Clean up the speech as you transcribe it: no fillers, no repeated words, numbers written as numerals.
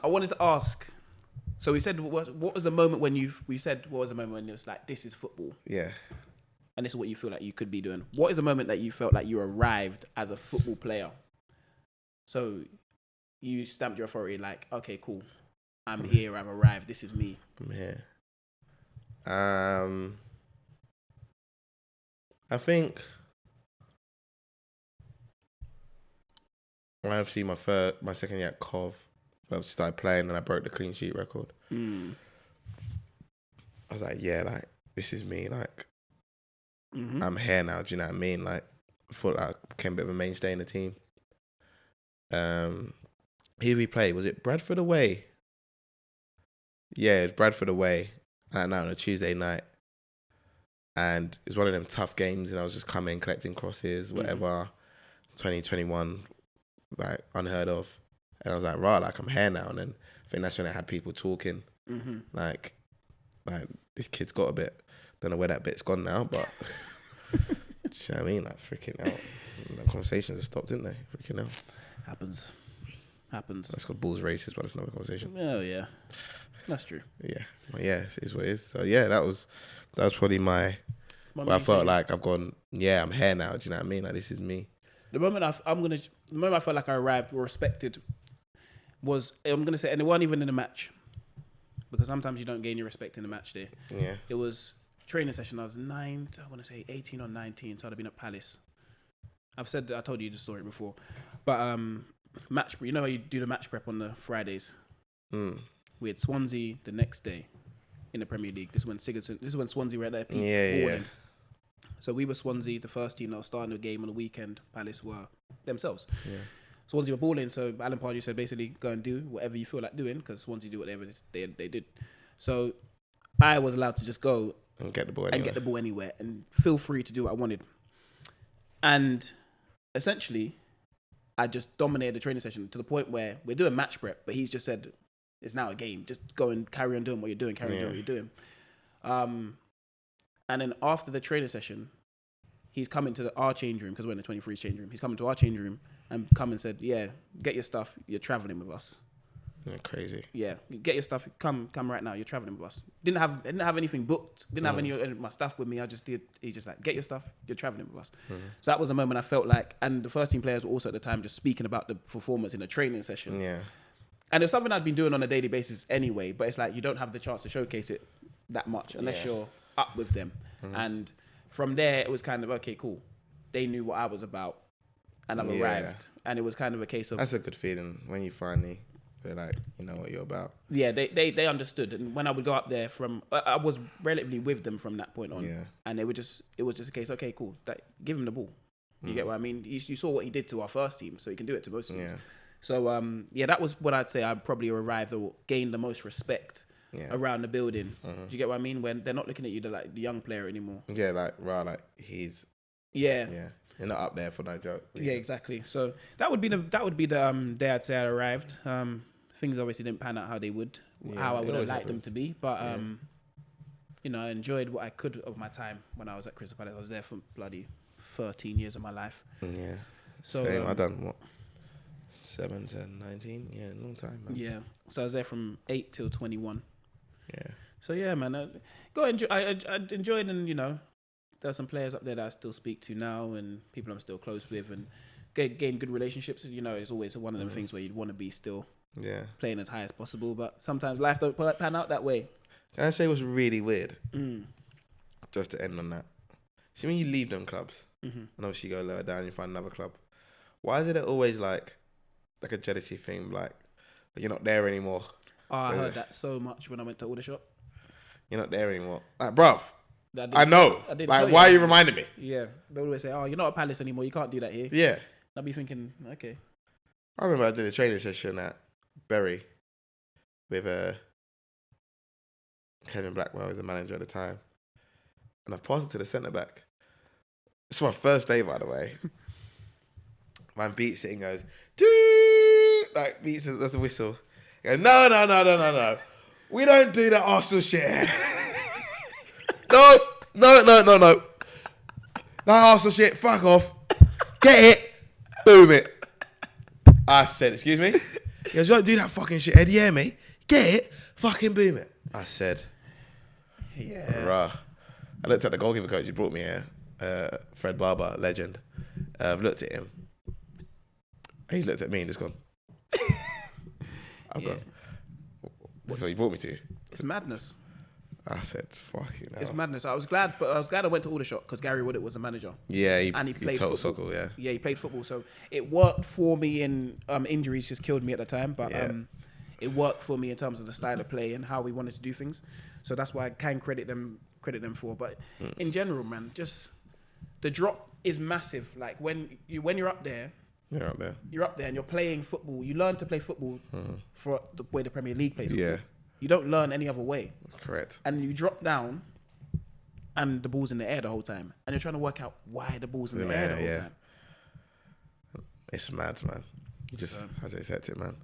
I wanted to ask. So we said, what was the moment when it was like, this is football? Yeah. And this is what you feel like you could be doing. What is the moment that you felt like you arrived as a football player? So you stamped your authority like, okay, cool. I'm here, I've arrived, this is me. I'm here. I think when I've seen my second year at Cov, I started playing and I broke the clean sheet record. I was like, yeah, like, this is me. Like, I'm here now. Do you know what I mean? Like, I thought like I became a bit of a mainstay in the team. Who did we play? Was it Bradford away? Yeah, it was Bradford away. On a Tuesday night. And it was one of them tough games and I was just coming, collecting crosses, whatever. 2021, like, unheard of. And I was like, right, like, I'm here now. And then I think that's when I had people talking. Like, this kid's got a bit. Don't know where that bit's gone now, but do you know what I mean? Like, freaking out. And the conversations have stopped, didn't they? Freaking out. Happens. That's called balls racist, but that's another conversation. Oh, yeah. That's true. Yeah. Well, yeah, it is what it is. So, yeah, that was probably where I felt like I've gone, yeah, I'm here now. Do you know what I mean? Like, this is me. The moment I felt like I arrived or respected was, I'm going to say, and it wasn't even in a match. Because sometimes you don't gain your respect in a match day. Yeah. It was training session. I was 18 or 19, so I'd have been at Palace. I told you the story before. But match, you know how you do the match prep on the Fridays? We had Swansea the next day in the Premier League. This is when Swansea were at their peak. Yeah. So we were Swansea, the first team that was starting the game on the weekend. Palace were themselves. Yeah. Swansea were balling, so Alan Pardew said basically go and do whatever you feel like doing because Swansea do whatever they did. So I was allowed to just go and get the ball anywhere and feel free to do what I wanted. And essentially, I just dominated the training session to the point where we're doing match prep, but he's just said, it's now a game. Just go and carry on doing what you're doing, And then after the training session, he's coming to our change room, because we're in the 23's change room. He's coming to our change room and come and said, yeah, get your stuff. You're traveling with us. You're crazy. Yeah, get your stuff. Come right now. You're traveling with us. Didn't have anything booked. Didn't have any of my stuff with me. He just like, get your stuff. You're traveling with us. So that was a moment I felt like, and the first team players were also at the time just speaking about the performance in the training session. Yeah. And it's something I'd been doing on a daily basis anyway, but it's like you don't have the chance to showcase it that much unless you're up with them. And from there, it was kind of, okay, cool. They knew what I was about and I've arrived. And it was kind of a case of... That's a good feeling when you finally... They're like, you know what you're about. Yeah, they understood. And when I would go up there I was relatively with them from that point on. Yeah. And it was just a case, okay, cool. Give him the ball. You get what I mean? You saw what he did to our first team, so he can do it to both teams. Yeah. So, that was what I'd say I probably arrived or gained the most respect around the building. Do you get what I mean? When they're not looking at you, they're like the young player anymore. Yeah, like he's... Yeah. Yeah. You're not up there for no joke. Yeah, exactly. So that would be the day I'd say I arrived. Things obviously didn't pan out how they would, how I would have liked them to be. But I enjoyed what I could of my time when I was at Crystal Palace. I was there for bloody 13 years of my life. Yeah. So I done what? 7 to 19. Yeah, long time, man. Yeah. So I was there from 8 till 21. Yeah. So yeah, man. I enjoyed, and there's some players up there that I still speak to now and people I'm still close with and gain good relationships. It's always one of them things where you'd want to be still playing as high as possible, but sometimes life don't pan out that way. Can I say it was really weird? Just to end on that. See, when you leave them clubs and obviously you go lower down, you find another club. Why is it always like a jealousy thing? Like you're not there anymore. Oh, I heard that so much when I went to Aldershot. You're not there anymore. Like, bruv. I know. Like, why are you reminding me? Yeah. They always say, oh, you're not at Palace anymore. You can't do that here. Yeah. And I'll be thinking, okay. I remember I did a training session at Bury with Kevin Blackwell was the manager at the time. And I passed it to the centre-back. It's my first day, by the way. Man beats it and goes, doo! Like, beats it, that's a whistle. He goes, no. We don't do that Arsenal shit. No. That Arsenal shit, fuck off. Get it. Boom it. I said, excuse me? He goes, you don't do that fucking shit, Ed. Yeah, mate. Get it, fucking boom it. I said, Yeah. rah. I looked at the goalkeeper coach who brought me here, Fred Barber, legend. I've looked at him. He looked at me and just gone. I've gone. That's what he brought me to. It's madness. I said, fucking hell. It's madness. I was glad I went to Aldershot because Gary Woodett was a manager. Yeah, he played total football. soccer, yeah. Yeah, he played football, so it worked for me. In injuries just killed me at the time, but it worked for me in terms of the style of play and how we wanted to do things. So that's why I can credit them for. But in general, man, just the drop is massive. Like when you're up there. You're up there. You're up there and you're playing football. You learn to play football for the way the Premier League plays football. Yeah. You don't learn any other way. Correct. And you drop down and the ball's in the air the whole time. And you're trying to work out why the ball's in the air the whole time. It's mad, man. You just, as I said it, man.